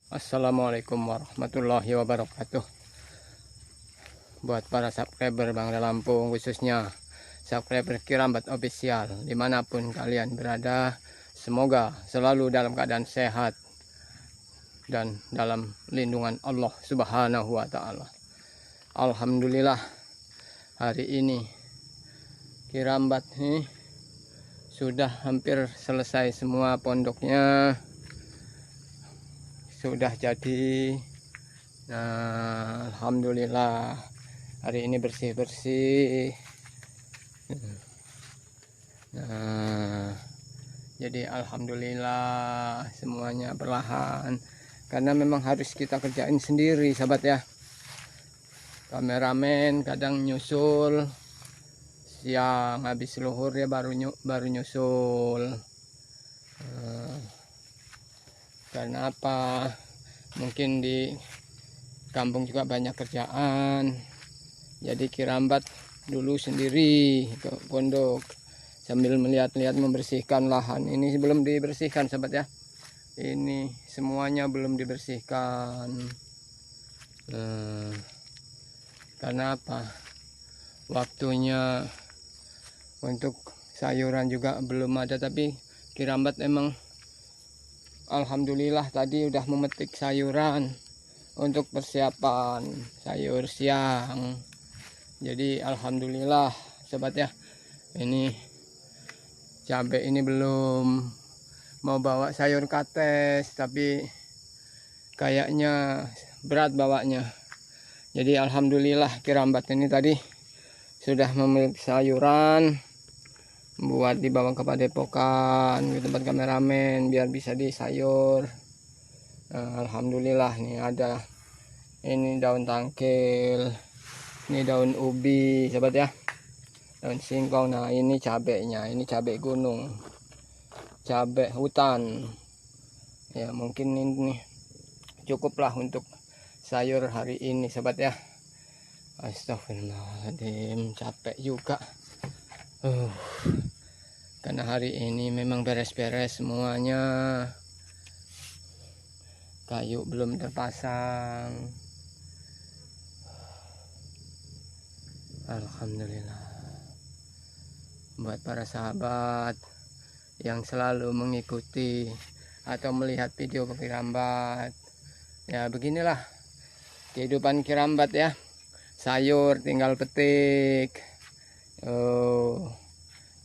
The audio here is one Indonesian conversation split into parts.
Assalamualaikum warahmatullahi wabarakatuh. Buat para subscriber Bangda Lampung, khususnya subscriber Kirambat Official, dimanapun kalian berada, semoga selalu dalam keadaan sehat dan dalam lindungan Allah Subhanahu wa Ta'ala. Alhamdulillah, hari ini Kirambat ini sudah hampir selesai semua pondoknya. Sudah jadi. Nah, alhamdulillah hari ini bersih-bersih. Nah, jadi alhamdulillah semuanya perlahan, karena memang harus kita kerjain sendiri, sahabat ya. Kameramen kadang nyusul siang, habis luhur ya baru nyusul. Karena apa? Mungkin di kampung juga banyak kerjaan, jadi Kirambat dulu sendiri ke pondok sambil melihat-lihat membersihkan lahan. Ini belum dibersihkan, sahabat ya. Ini semuanya belum dibersihkan. Karena apa? Waktunya untuk sayuran juga belum ada, tapi Kirambat emang alhamdulillah tadi udah memetik sayuran untuk persiapan sayur siang. Jadi alhamdulillah, sobat ya. Ini cabai ini belum mau bawa sayur kates, tapi kayaknya berat bawanya. Jadi alhamdulillah Kirambat ini tadi sudah memiliki sayuran buat dibawa ke padepokan, ke tempat kameramen biar bisa disayur. Alhamdulillah nih ada ini daun tangkil, ini daun ubi, sahabat ya, daun singkong. Nah ini cabenya, ini cabai gunung, cabai hutan ya. Mungkin ini cukuplah untuk sayur hari ini, sahabat ya. Astagfirullahaladzim, capek juga. Karena hari ini memang beres-beres semuanya. Kayu belum terpasang. Alhamdulillah. Buat para sahabat yang selalu mengikuti atau melihat video Kirambat, ya beginilah kehidupan Kirambat ya. Sayur tinggal petik.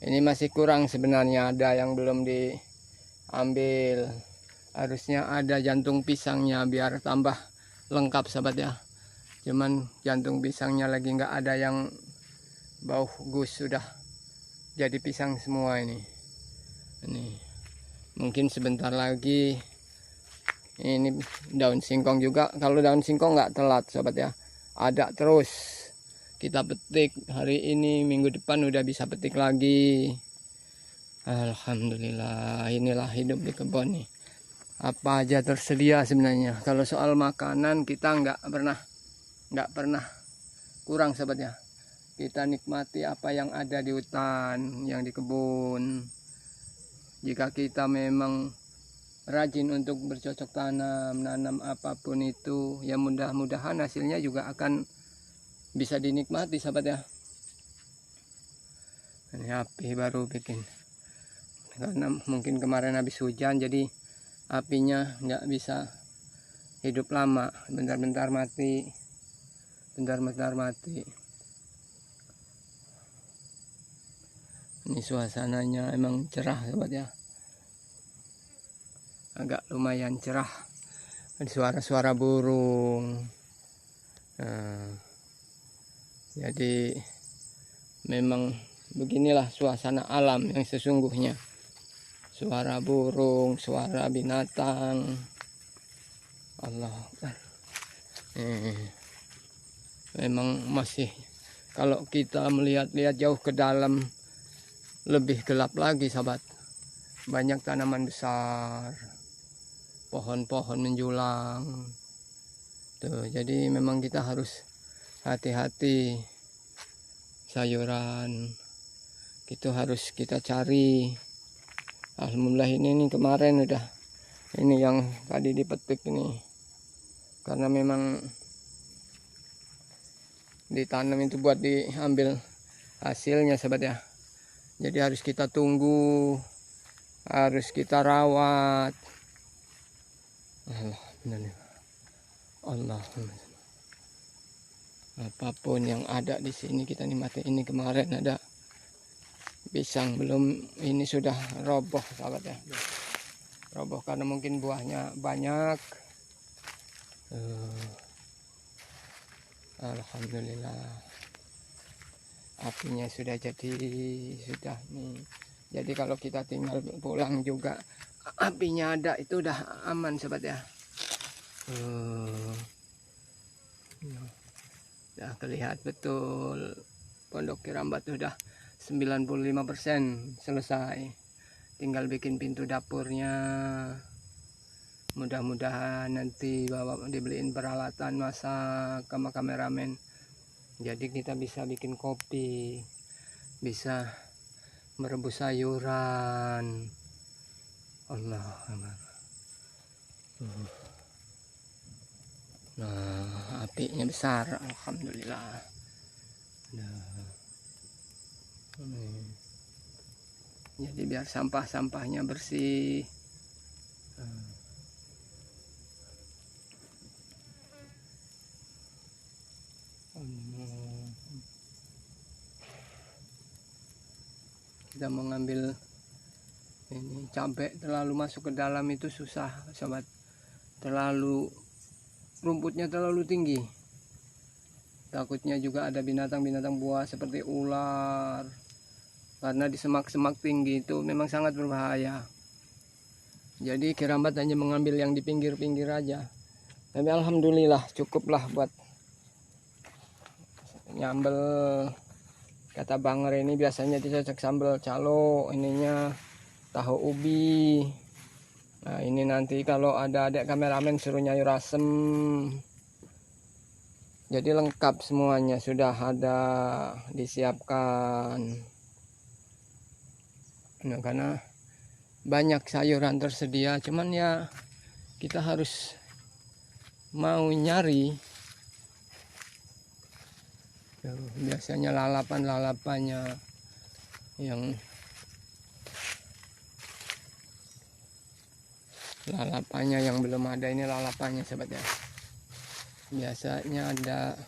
Ini masih kurang sebenarnya, ada yang belum diambil. Harusnya ada jantung pisangnya biar tambah lengkap, sahabat ya. Cuman jantung pisangnya lagi nggak ada, yang bagus sudah jadi pisang semua ini. Mungkin sebentar lagi. Ini daun singkong juga. Kalau daun singkong nggak telat, sahabat ya. Ada terus. Kita petik hari ini, minggu depan udah bisa petik lagi. Alhamdulillah, inilah hidup di kebun nih. Apa aja tersedia sebenarnya. Kalau soal makanan kita nggak pernah kurang, sahabat ya. Kita nikmati apa yang ada di hutan, yang di kebun. Jika kita memang rajin untuk bercocok tanam, nanam apapun itu, ya mudah-mudahan hasilnya juga akan bisa dinikmati, sahabat ya. Ini api baru bikin, karena mungkin kemarin habis hujan, jadi apinya nggak bisa hidup lama, bentar-bentar mati. Ini suasananya emang cerah, sahabat ya. Agak lumayan cerah. Ada suara-suara burung. Jadi memang beginilah suasana alam yang sesungguhnya. Suara burung, suara binatang. Allah. Memang masih, kalau kita melihat-lihat jauh ke dalam, lebih gelap lagi, sahabat. Banyak tanaman besar, pohon-pohon menjulang. Tuh, jadi memang kita harus hati-hati. Sayuran itu harus kita cari. Alhamdulillah ini kemarin udah, ini yang tadi dipetik ini karena memang ditanam itu buat diambil hasilnya sahabat ya. Jadi harus kita tunggu, harus kita rawat. Allahumma. Apapun yang ada di sini kita nikmati. Ini kemarin ada pisang, belum ini sudah roboh sahabat ya. Roboh karena mungkin buahnya banyak. Alhamdulillah, apinya sudah jadi, sudah nih. Jadi kalau kita tinggal pulang juga apinya ada, itu udah aman sahabat ya. Udah kelihatan betul pondok Kirambat udah 95% selesai. Tinggal bikin pintu dapurnya. Mudah-mudahan nanti dibeliin peralatan masak sama kameramen. Jadi kita bisa bikin kopi, bisa merebus sayuran. Allah. Nah, apinya besar, alhamdulillah. Jadi biar sampah-sampahnya bersih. Kita mau ngambil ini cabai, terlalu masuk ke dalam itu susah sobat, terlalu rumputnya terlalu tinggi, takutnya juga ada binatang-binatang buas seperti ular, karena di semak-semak tinggi itu memang sangat berbahaya. Jadi Kirambat hanya mengambil yang di pinggir-pinggir aja, tapi alhamdulillah cukuplah buat nyambel. Kata Banger ini biasanya dicocok sambal calo, ininya tahu ubi. Nah ini nanti kalau ada adik kameramen suruh nyayur asem. Jadi lengkap semuanya, sudah ada disiapkan. Nah karena banyak sayuran tersedia, cuman ya kita harus mau nyari. Biasanya lalapan-lalapannya yang belum ada, ini lalapannya sahabat ya. Biasanya ada,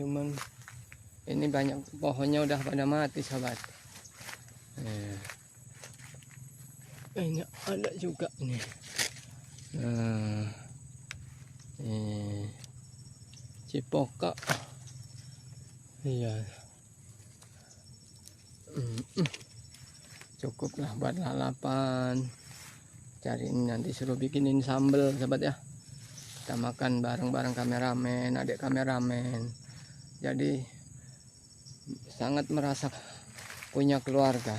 cuman ini banyak pohonnya udah pada mati sahabat. Ini ada juga nih. Cipoka, iya, cukuplah buat lalapan. Cari nanti suruh bikinin sambal sahabat ya, kita makan bareng-bareng kameramen, adik kameramen. Jadi sangat merasa punya keluarga,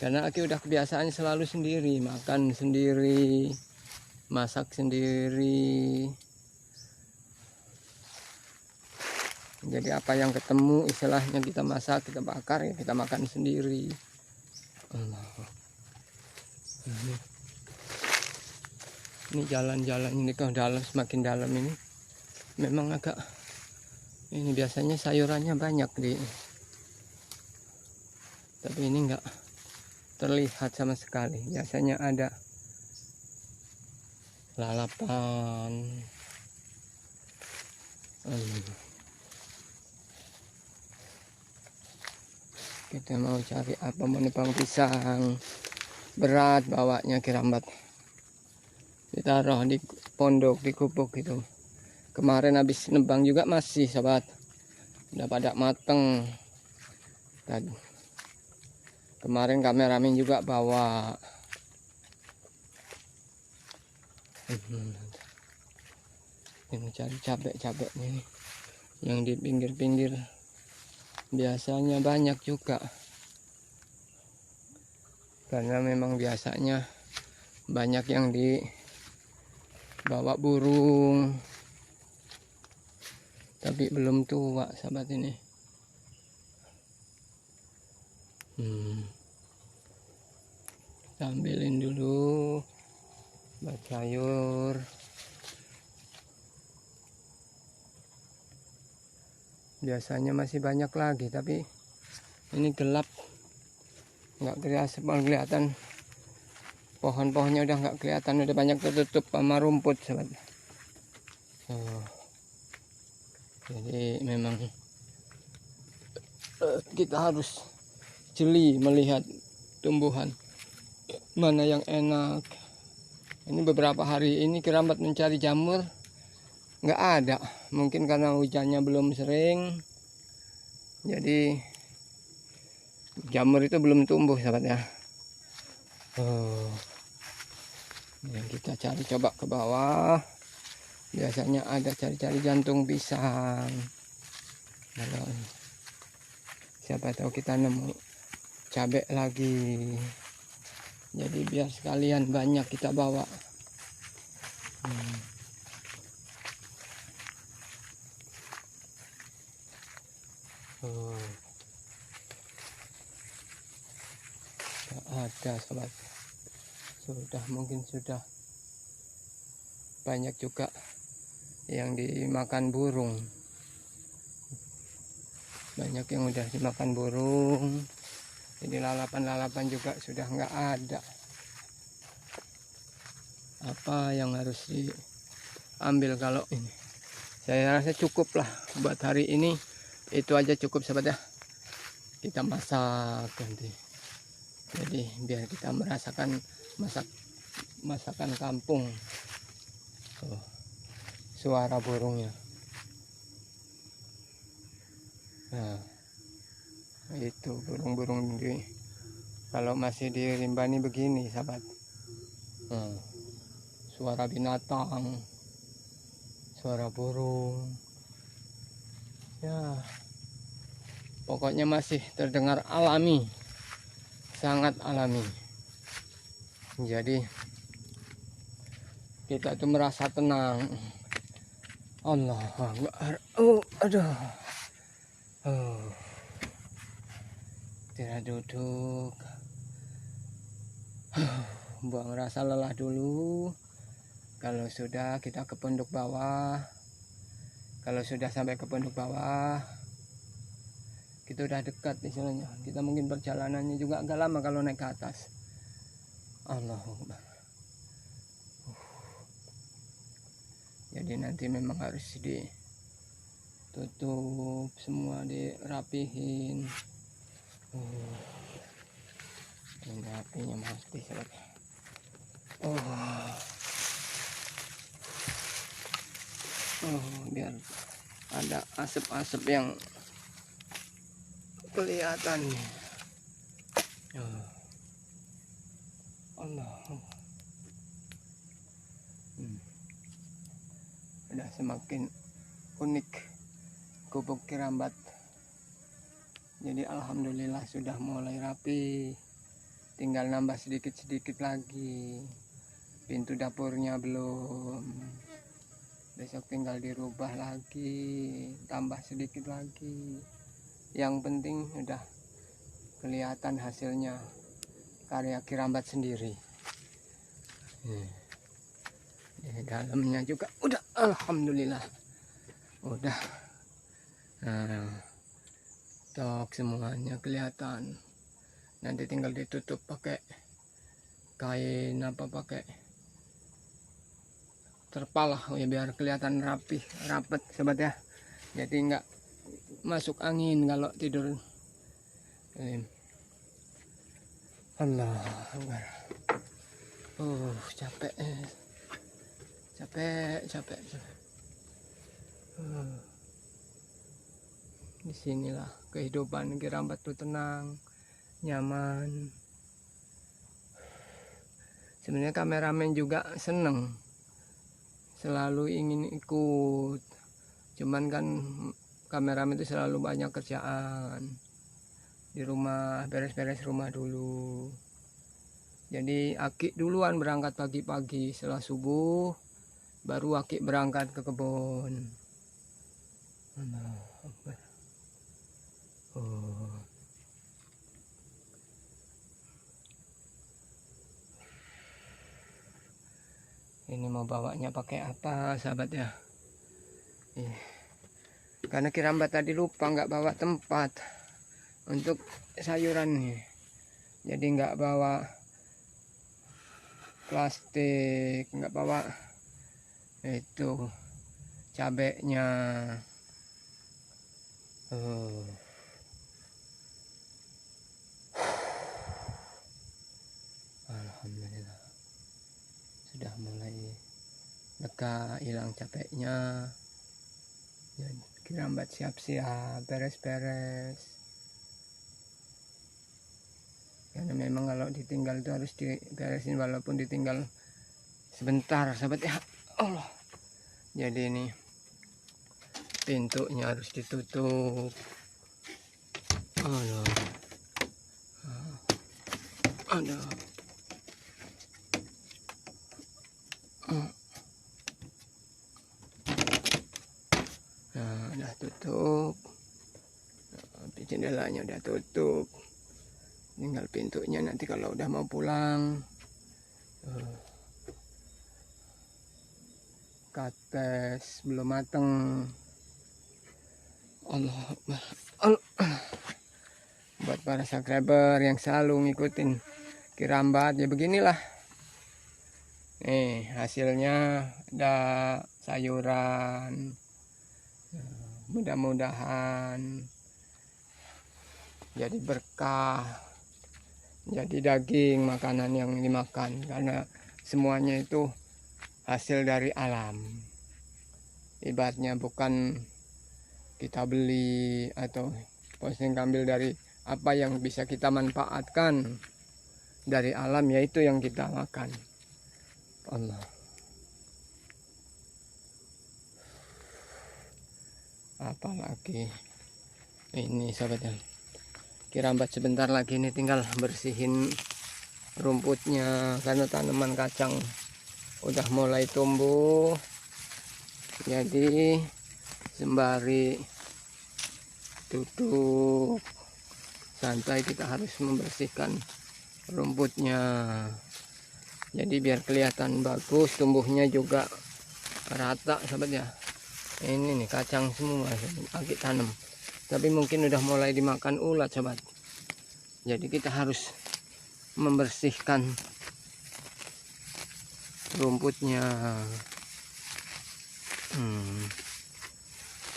karena Aki udah kebiasaan selalu sendiri, makan sendiri, masak sendiri. Jadi apa yang ketemu istilahnya kita masak, kita bakar, ya kita makan sendiri. Ini jalan-jalan ini ke dalam, semakin dalam ini memang agak ini, biasanya sayurannya banyak tapi ini enggak terlihat sama sekali. Biasanya ada lalapan. Kita mau cari apa, mau nebang pisang, berat bawanya Kirambat, ditaruh di pondok, di gubuk gitu. Kemarin habis nebang juga masih sahabat, udah pada mateng. Dan kemarin kameramen juga bawa. Ini cari cabai nih yang di pinggir-pinggir, biasanya banyak juga, karena memang biasanya banyak yang dibawa burung, tapi belum tua sahabat ini. Kita ambilin dulu. buat sayur. Biasanya masih banyak lagi, tapi ini gelap, nggak kelihatan. Pohon-pohonnya udah nggak kelihatan, udah banyak tertutup sama rumput, sobat. Jadi memang kita harus jeli melihat tumbuhan mana yang enak. Ini beberapa hari ini Kerambat mencari jamur, nggak ada. Mungkin karena hujannya belum sering, jadi jamur itu belum tumbuh, sahabat ya. Yang kita cari, coba ke bawah. Biasanya ada cari-cari jantung pisang. Kalau siapa tahu kita nemu cabai lagi. Jadi biar sekalian banyak kita bawa. Ada, sobat. Mungkin sudah banyak juga yang dimakan burung. Banyak yang udah dimakan burung. Jadi lalapan-lalapan juga sudah nggak ada. Apa yang harus diambil kalau ini? Saya rasa cukup lah buat hari ini. Itu aja cukup, sahabat ya. Kita masak nanti. Jadi biar kita merasakan masakan kampung. Suara burungnya. Nah, itu burung-burung kalau masih dirimbani begini, sahabat. Suara binatang, suara burung, ya pokoknya masih terdengar alami, sangat alami. Jadi kita tuh merasa tenang. Allah Akbar. Aduh. Tidak duduk. Buang rasa lelah dulu. Kalau sudah kita ke pondok bawah. Kalau sudah sampai ke pondok bawah, kita udah dekat istilahnya. Kita mungkin perjalanannya juga agak lama kalau naik ke atas. Allahu Akbar. Jadi nanti memang harus ditutup semua, dirapihin. Ini apinya mati, sahabat. Biar ada asap-asap yang kelihatan. Allah. Udah semakin unik gubuk Kerambat. Jadi alhamdulillah sudah mulai rapi. Tinggal nambah sedikit-sedikit lagi. Pintu dapurnya belum. Besok tinggal dirubah lagi, tambah sedikit lagi. Yang penting udah kelihatan hasilnya, karya Kerambat sendiri. Di dalamnya juga udah, alhamdulillah udah. Tok semuanya kelihatan. Nanti tinggal ditutup pakai kain pakai terpal lah, ya biar kelihatan rapih, rapet, sobat ya. Jadi nggak masuk angin kalau tidur. Allah Akbar. Capek. Disinilah kehidupan Kerambat tuh tenang, nyaman. Sebenarnya kameramen juga seneng, selalu ingin ikut. Cuman kan kameramen itu selalu banyak kerjaan di rumah, beres-beres rumah dulu. Jadi Aki duluan berangkat pagi-pagi setelah subuh, baru Aki berangkat ke kebun. Ini mau bawanya pakai apa sahabat ya? Karena Kirambat tadi lupa nggak bawa tempat untuk sayuran nih, jadi nggak bawa plastik, nggak bawa itu cabenya. Alhamdulillah sudah mulai lega, hilang capeknya. Jadi Kirambat siap-siap beres-beres, karena memang kalau ditinggal itu harus diberesin walaupun ditinggal sebentar sahabat ya. Allah, jadi ini pintunya harus ditutup. Aduh, aduh. Nah, udah tutup. Nah, jendelanya udah tutup. Tinggal pintunya nanti kalau udah mau pulang. Kates belum mateng. Allah. Buat para subscriber yang selalu ngikutin Kirambat ya beginilah. Nih hasilnya ada sayuran. Mudah-mudahan jadi berkah, jadi daging makanan yang dimakan, karena semuanya itu hasil dari alam. Ibaratnya bukan kita beli atau posting ambil dari apa yang bisa kita manfaatkan dari alam, yaitu yang kita makan. Allah. Apalagi ini sahabatnya, Kirambat sebentar lagi ini tinggal bersihin rumputnya, karena tanaman kacang udah mulai tumbuh. Jadi sembari duduk santai kita harus membersihkan rumputnya, jadi biar kelihatan bagus, tumbuhnya juga rata sahabat ya. Ini nih kacang semua lagi tanam, tapi mungkin udah mulai dimakan ulat sahabat. Jadi kita harus membersihkan rumputnya.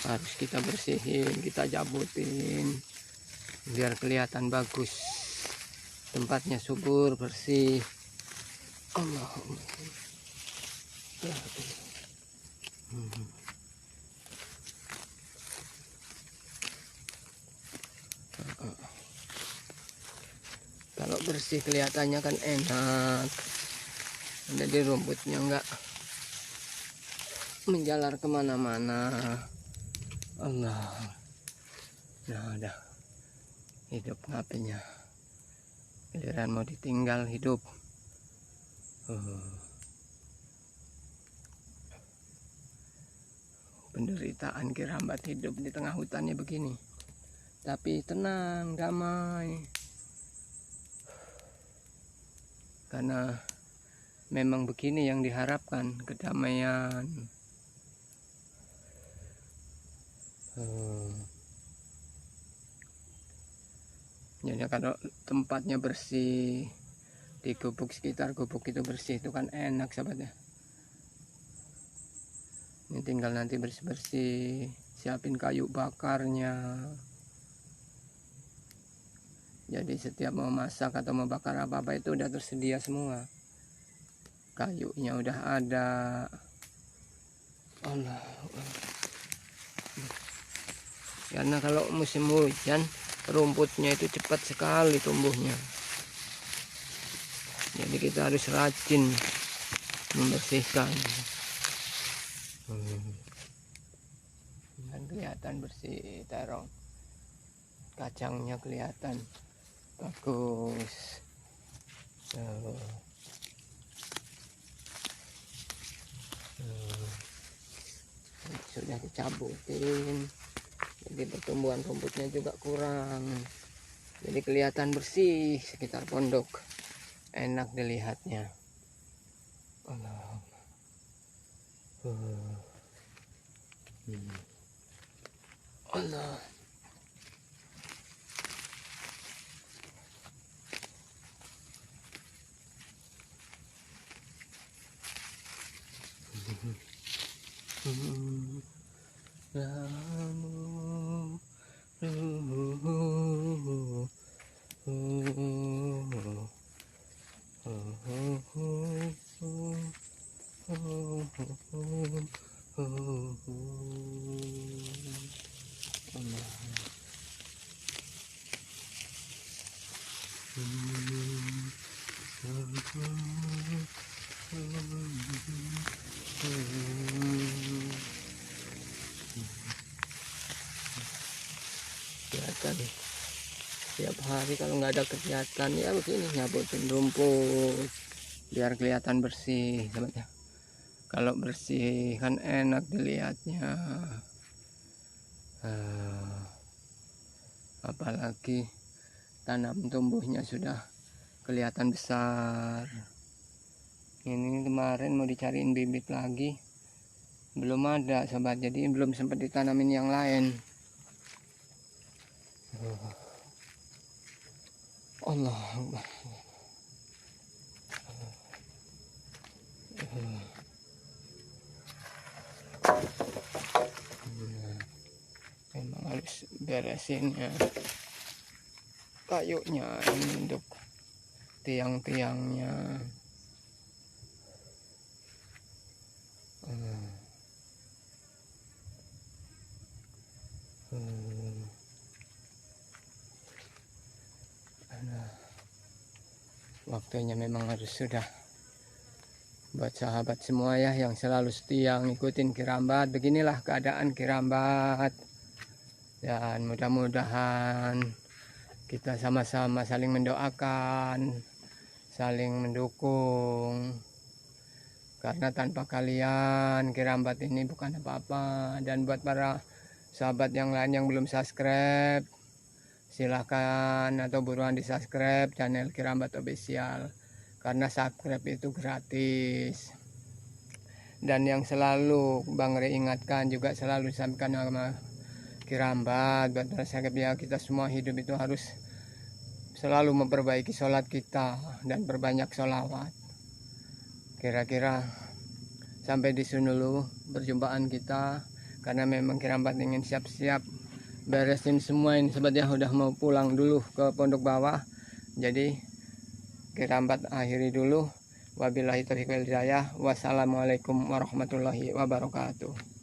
Harus kita bersihin, kita jabutin biar kelihatan bagus, tempatnya subur, bersih. Allahumma. Kalau bersih kelihatannya kan enak, jadi rumputnya enggak menjalar kemana-mana. Allah. Nah udah hidup ngapainnya, giliran mau ditinggal hidup. Penderitaan Kirambat hidup di tengah hutannya begini, tapi tenang, damai, karena memang begini yang diharapkan, kedamaian. Jadi kalau tempatnya bersih, di gubuk, sekitar gubuk itu bersih, itu kan enak sahabatnya. Ini tinggal nanti bersih-bersih, siapin kayu bakarnya. Jadi setiap mau masak atau mau bakar apa-apa itu udah tersedia semua, kayunya udah ada. Allah. Karena kalau musim hujan rumputnya itu cepat sekali tumbuhnya, jadi kita harus rajin membersihkan. Dan kelihatan bersih, terong kacangnya kelihatan bagus. Sudah dicabutin, jadi pertumbuhan rumputnya juga kurang, jadi kelihatan bersih sekitar pondok, enak dilihatnya. Allah. Allah. Kelihatan tiap hari kalau nggak ada kegiatan ya begini, nyabutin rumput biar kelihatan bersih teman-teman. Kalau bersih kan enak dilihatnya. Apalagi tanam tumbuhnya sudah kelihatan besar. Ini kemarin mau dicariin bibit lagi, belum ada sobat, jadi belum sempat ditanamin yang lain. Allah Akbar. Memang harus beresin ya kayunya ini untuk tiang-tiangnya. Waktunya memang harus sudah. Buat sahabat semua ya yang selalu setia ngikutin Kirambat, beginilah keadaan Kirambat. Dan mudah-mudahan kita sama-sama saling mendoakan, saling mendukung. Karena tanpa kalian Kirambat ini bukan apa-apa. Dan buat para sahabat yang lain yang belum subscribe, silahkan atau buruan di subscribe channel Kirambat Official, karena subscribe itu gratis. Dan yang selalu Bang Re ingatkan juga, selalu disampaikan sama Kirambat buat masyarakat ya, kita semua hidup itu harus selalu memperbaiki sholat kita dan berbanyak sholawat. Kira-kira sampai di sini dulu perjumpaan kita, karena memang Kirambat ingin siap-siap beresin semua ini sebetulnya udah mau pulang dulu ke Pondok Bawah. Jadi Kirambat akhiri dulu. Wabillahi taufiq wal hidayah. Wassalamualaikum warahmatullahi wabarakatuh.